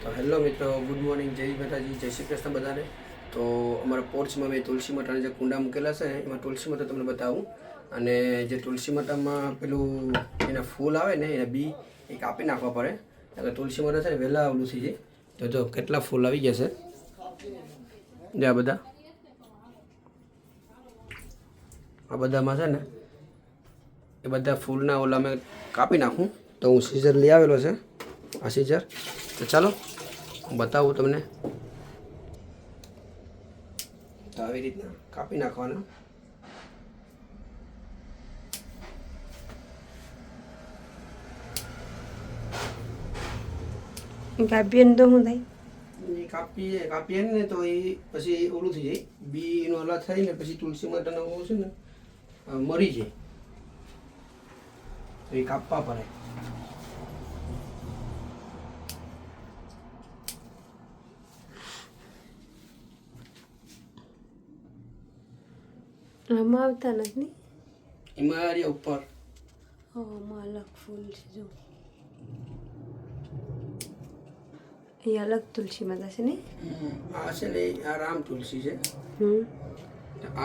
તો હેલો મિત્રો, good morning, જય માતાજી, જય શ્રી કૃષ્ણ બધાને. તો અમારા પોર્ચમાં મેં તુલસી માતાના જે કુંડા મૂકેલા છે એમાં તુલસી માતા તમને બતાવું. અને જે તુલસી માતામાં પેલું એના ફૂલ આવે ને એના બી એ કાપી નાખવા પડે. એટલે તુલસી માતા છે ને વહેલા આવલું થઈ જાય. તો જો કેટલા ફૂલ આવી ગયા છે જે આ બધામાં છે ને એ બધા ફૂલના ઓલા મેં કાપી નાખું. તો હું સીઝર લઈ આવેલો છે, આ સીઝર. તો ચાલો હું બતાવું તમને. તો આવી રીતના કાપી નાખવાના. કાપીએ ને તો શું થાય? એ કાપીએ ને તો એ પછી ઓલું થઈ જાય, બી એનો અલગ થાય ને પછી તુલસી માતાનો છે ને મરી જાય. તો એ કાપવા પડે. આમાં આવતા નથી. એમાં આ રહ્યા ઉપર આમાં અલગ ફૂલ છે જો. અહીંયા અલગ તુલસી માતા છે ને. આ છે ને આ રામ તુલસી છે.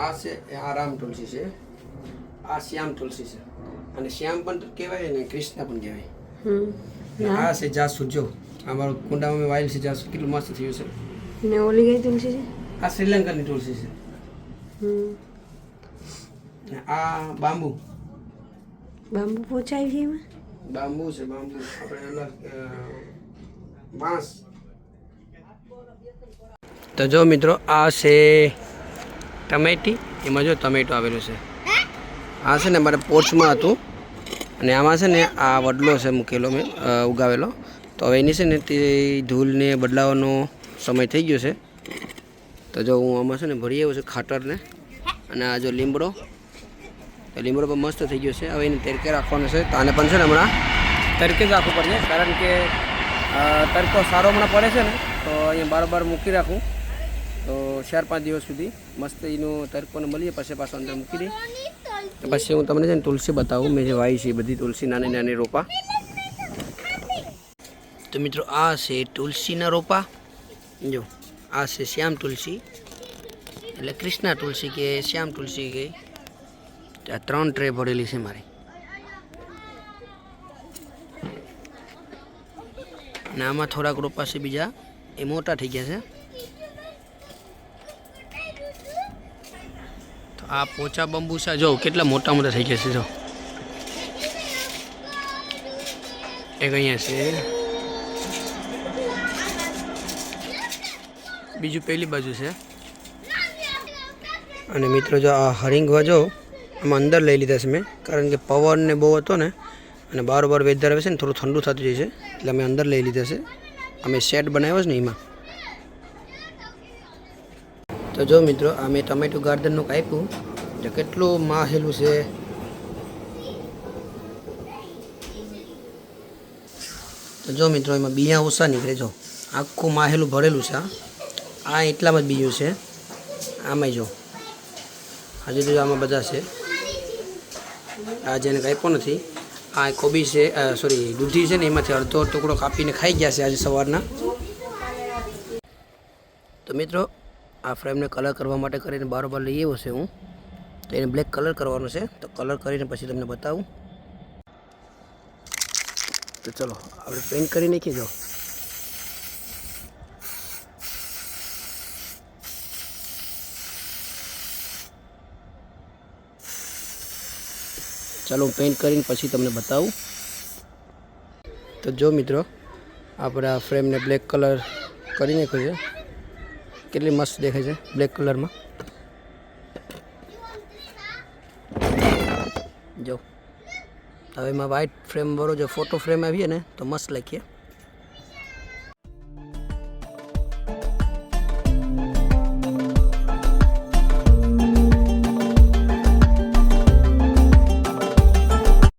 આ છે આ રામ તુલસી છે. આ શ્યામ તુલસી છે. અને શ્યામ પણ કહેવાય ને કૃષ્ણ પણ કહેવાય. આ છે જાસૂદ. જો અમારું કુંડામાં મેં વાયેલ છે જાસૂદ, કેટલું મસ્ત થયું છે. ને ઓલી કઈ તુલસી છે? આ શ્રીલંકાની તુલસી છે. આ બાંબુ પોચાય છે એમાં. બાંબુ છે, બાંબુ આપણે અલગ બાંસ. તો જો મિત્રો આ છે ટમેટી. એમાં જો ટમેટો આવેલું છે. આ છે ને મારે પોર્ચમાં હતું અને આમાં છે ને આ વડલો છે મૂકેલો મેં ઉગાવેલો. તો હવે એની છે ને તે ધૂળને બદલાવાનો સમય થઈ ગયો છે. તો જો હું આમાં છે ને ભરી આવ્યો છું ખાતરને. અને આ જો લીમડો, તો લીમડો પણ મસ્ત થઈ ગયો છે. હવે એને તડકે રાખવાનો છે. તો આને પણ છે ને હમણાં તડકે જ રાખવું પડશે, કારણ કે તડકો સારો હમણાં પડે છે ને તો અહીંયા બાર મૂકી રાખું. તો 4-5 દિવસ સુધી મસ્ત એનો તડકોને મળીએ, પછી પાછો અંદર મૂકી દઈ. તો પછી હું તમને છે ને તુલસી બતાવું. મેં જે વાવી છે એ બધી તુલસી નાની નાની રોપા. તો મિત્રો આ છે તુલસીના રોપા. જો આ છે શ્યામ તુલસી, એટલે કૃષ્ણા તુલસી કે શ્યામ તુલસી કે. આ 3 ટ્રે ભરેલી છે મારી. અને આમાં થોડાક રોપા છે બીજા, એ મોટા થઈ ગયા છે. તો આ પોચા બંબુસા જો કેટલા મોટા મોટા થઈ ગયા છે. જો એક અહીંયા છે, બીજું પેલી બાજુ છે. અને મિત્રો જો આ હરિંગવા જો આમાં અંદર લઈ લીધા છે મેં, કારણ કે પવન ને બહુ હતો ને અને બાર વેધર આવે છે ને થોડું ઠંડુ થતું જાય છે, એટલે અમે અંદર લઈ લીધા છે. અમે શેડ બનાવ્યો છે ને એમાં. તો જો મિત્રો આ મેં ટમેટું ગાર્ડનનું કાપ્યું, તો કેટલું માહેલું છે. તો જો મિત્રો એમાં બિયા ઓછા નીકળે. જો આખું માહેલું ભરેલું છે. આ એટલામાં જ બીજું છે. આમાંય જો હજુ તો આમાં બધા છે. આ જેને કાપ્યો નથી આ કોબી છે, સોરી દૂધી છે ને, એમાંથી અડધો ટુકડો કાપીને ખાઈ ગયા છે આજે સવારના. તો મિત્રો આ ફ્રેમને કલર કરવા માટે કરીને બારોબાર લઈ આવ્યો છે હું. તો એને બ્લેક કલર કરવાનો છે. તો કલર કરીને પછી તમને બતાવું. તો ચલો આપણે પેઇન્ટ કરી નાખીએ. જો ચાલો હું પેઇન્ટ કરીને પછી તમને બતાવું. તો જો મિત્રો આપણે આ ફ્રેમને બ્લેક કલર કરી નાખ્યો છે. કેટલી મસ્ત દેખાય છે બ્લેક કલરમાં. જો હવે એમાં વ્હાઇટ ફ્રેમ વાળો જો ફોટો ફ્રેમ આવીએ ને તો મસ્ત લાગીએ.